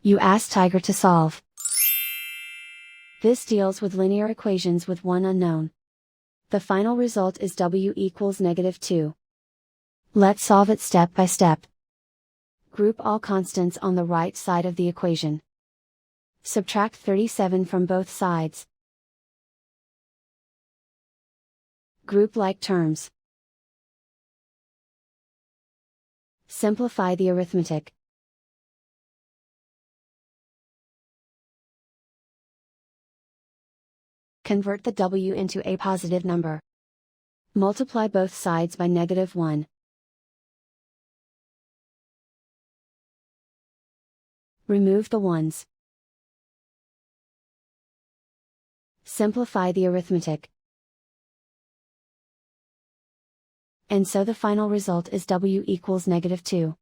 You ask Tiger to solve. This deals with linear equations with one unknown. The final result is w equals -2. Let's solve it step by step. Group all constants on the right side of the equation. Subtract 37 from both sides. Group like terms. Simplify the arithmetic. Convert the w into a positive number. Multiply both sides by -1. Remove the ones. Simplify the arithmetic. And so the final result is w equals -2.